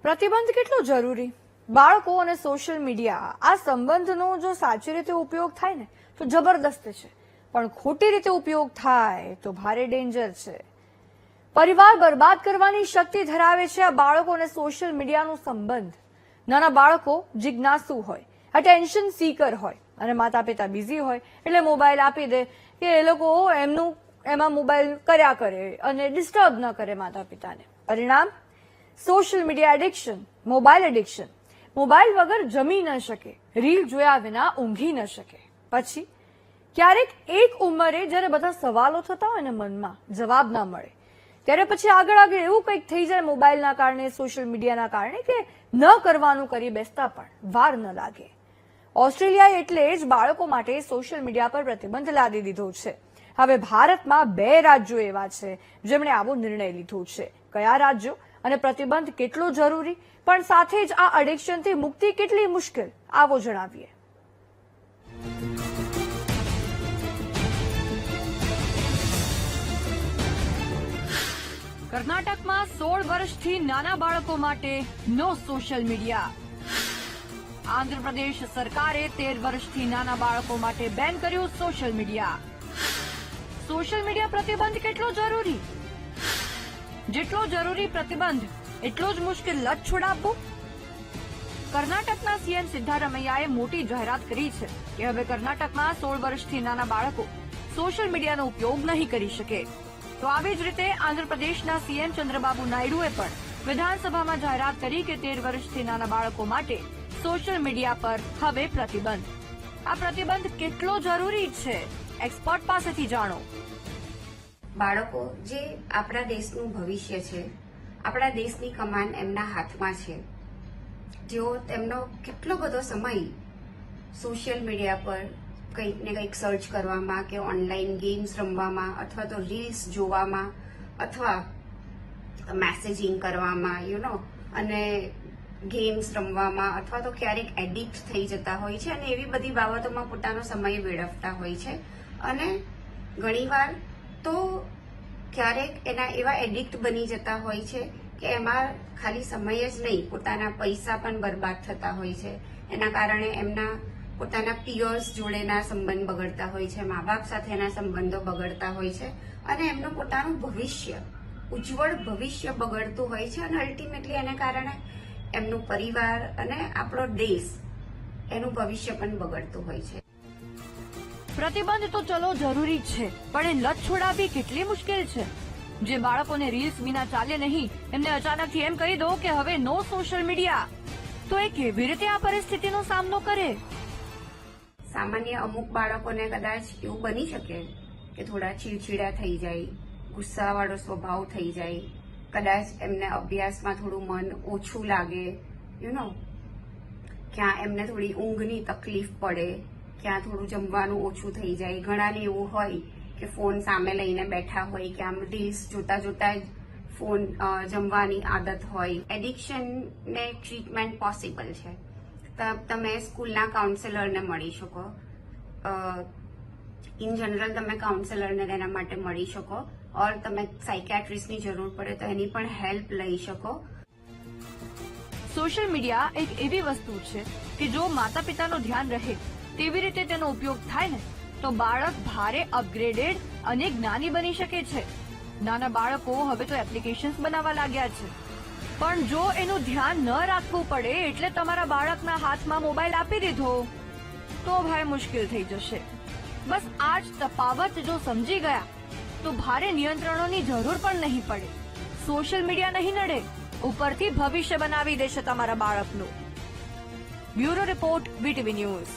પ્રતિબંધ કેટલો જરૂરી? બાળકો અને સોશિયલ મીડિયા આ સંબંધનો જો સાચી રીતે ઉપયોગ થાય ને તો જબરદસ્ત છે, પણ ખોટી રીતે ઉપયોગ થાય તો ભારે ડેન્જર છે. પરિવાર બરબાદ કરવાની શક્તિ ધરાવે છે આ બાળકો અને સોશિયલ મીડિયાનો સંબંધ. નાના બાળકો જિજ્ઞાસુ હોય, અટેન્શન સીકર હોય અને માતા પિતા બિઝી હોય એટલે મોબાઈલ આપી દે કે એ લોકો એમાં મોબાઈલ કર્યા કરે અને ડિસ્ટર્બ ન કરે માતા પિતાને. પરિણામ social media addiction, mobile addiction. Mobile વગર જમી ન શકે, રીલ જોયા વિના ઊંઘી ન શકે. પછી ક્યારેક એક ઉંમરે જ્યારે બધા સવાલો થતા હોય ને મનમાં જવાબ ના મળે, ત્યારે પછી આગળ એવું કંઈક થઈ જાય મોબાઈલના કારણે, સોશિયલ મીડિયાના કારણે કે ન કરવાનું કરી બેસતા પણ વાર ન લાગે. ઓસ્ટ્રેલિયાએ એટલે જ બાળકો માટે સોશિયલ મીડિયા પર પ્રતિબંધ લાદી દીધો છે. હવે ભારતમાં 2 રાજ્યો એવા છે જેમણે આવો નિર્ણય લીધો છે. કયા રાજ્યો અને પ્રતિબંધ કેટલો જરૂરી, પણ સાથે જ આ એડિક્શનથી મુક્તિ કેટલી મુશ્કેલ, આવો જણાવીએ. કર્ણાટકમાં 16 વર્ષથી નાના બાળકો માટે નો સોશિયલ મીડિયા. આંધ્રપ્રદેશ સરકારે 13 વર્ષથી નાના બાળકો માટે બેન કર્યું સોશિયલ મીડિયા. સોશિયલ મીડિયા પ્રતિબંધ કેટલો જરૂરી? જેટલો જરૂરી પ્રતિબંધ એટલો જ મુશ્કેલ લત છોડાવવું. કર્ણાટકના સીએમ સિદ્ધારમૈયાએ મોટી જાહેરાત કરી છે કે હવે કર્ણાટકમાં 16 વર્ષથી નાના બાળકો સોશિયલ મીડિયાનો ઉપયોગ નહીં કરી શકે. તો આવી જ રીતે આંધ્રપ્રદેશના સીએમ ચંદ્રબાબુ નાયડુએ પણ વિધાનસભામાં જાહેરાત કરી કે 13 વર્ષથી નાના બાળકો માટે સોશિયલ મીડિયા પર હવે પ્રતિબંધ. આ પ્રતિબંધ કેટલો જરૂરી છે, એક્સપર્ટ પાસેથી જાણો. બાળકો જે આપણા દેશનું ભવિષ્ય છે, આપણા દેશની કમાન એમના હાથમાં છે. જેઓ તેમનો કેટલો બધો સમય સોશિયલ મીડિયા પર કંઈક ને કંઈક સર્ચ કરવામાં કે ઓનલાઈન ગેમ્સ રમવામાં અથવા તો રીલ્સ જોવામાં અથવા મેસેજિંગ કરવામાં અને ગેમ્સ રમવામાં અથવા તો ક્યારેક એડિક્ટ થઈ જતા હોય છે અને એવી બધી બાબતોમાં પોતાનો સમય વેડફતા હોય છે. અને ઘણીવાર તો ક્યારેક એના એવા એડિક્ટ બની જતા હોય છે કે એમાં ખાલી સમય જ નહીં, પોતાના પૈસા પણ બરબાદ થતા હોય છે. એના કારણે એમના પોતાના પિયર્સ જોડેના સંબંધ બગડતા હોય છે, મા બાપ સાથેના સંબંધો બગડતા હોય છે અને એમનું પોતાનું ભવિષ્ય, ઉજ્જવળ ભવિષ્ય બગડતું હોય છે અને અલ્ટિમેટલી એને કારણે એમનું પરિવાર અને આપણો દેશ, એનું ભવિષ્ય પણ બગડતું હોય છે. પ્રતિબંધ તો ચલો જરૂરી છે, પણ એ લત છોડાવવી કેટલી મુશ્કેલ છે. જે બાળકોને રીલ્સ વિના ચાલે નહીં, એમને અચાનકથી એમ કહી દો કે હવે નો સોશિયલ મીડિયા, તો એ કેવી રીતે આ પરિસ્થિતિનો સામનો કરે? સામાન્ય અમુક બાળકોને કદાચ એવું બની શકે કે થોડા ચીડચીડા થઈ જાય, ગુસ્સાવાળો સ્વભાવ થઈ જાય, કદાચ એમને અભ્યાસમાં થોડું મન ઓછું લાગે, ક્યાં એમને થોડી ઊંઘની તકલીફ પડે, ક્યાં થોડું જમવાનું ઓછું થઈ જાય. ઘણાને એવું હોય કે ફોન સામે લઈને બેઠા હોય કે આમ રીલ્સ જોતા જોતા જ ફોન જમવાની આદત હોય. એડિક્શનને ટ્રીટમેન્ટ પોસિબલ છે. તમે સ્કૂલના કાઉન્સેલરને મળી શકો, ઇન જનરલ તમે કાઉન્સેલરને તેના માટે મળી શકો, ઓર તમે સાયકેટ્રિસ્ટની જરૂર પડે તો એની પણ હેલ્પ લઈ શકો. સોશિયલ મીડિયા એક એવી વસ્તુ છે કે જો માતા પિતાનું ધ્યાન રહે તેવી રીતે તેનો ઉપયોગ થાય ને તો બાળક ભારે અપગ્રેડેડ અને જ્ઞાની બની શકે છે. નાના બાળકો હવે તો એપ્લિકેશન્સ બનાવવા લાગ્યા છે, પણ જો એનું ધ્યાન ન રાખવું પડે એટલે તમારા બાળકના હાથમાં મોબાઈલ આપી દીધો તો ભાઈ મુશ્કેલ થઈ જશે. બસ આ જ તફાવત જો સમજી ગયા તો ભારે નિયંત્રણોની જરૂર પણ નહીં પડે. સોશિયલ મીડિયા નહીં નડે, ઉપરથી ભવિષ્ય બનાવી દેશે તમારા બાળકનું. Bureau report, VTV news.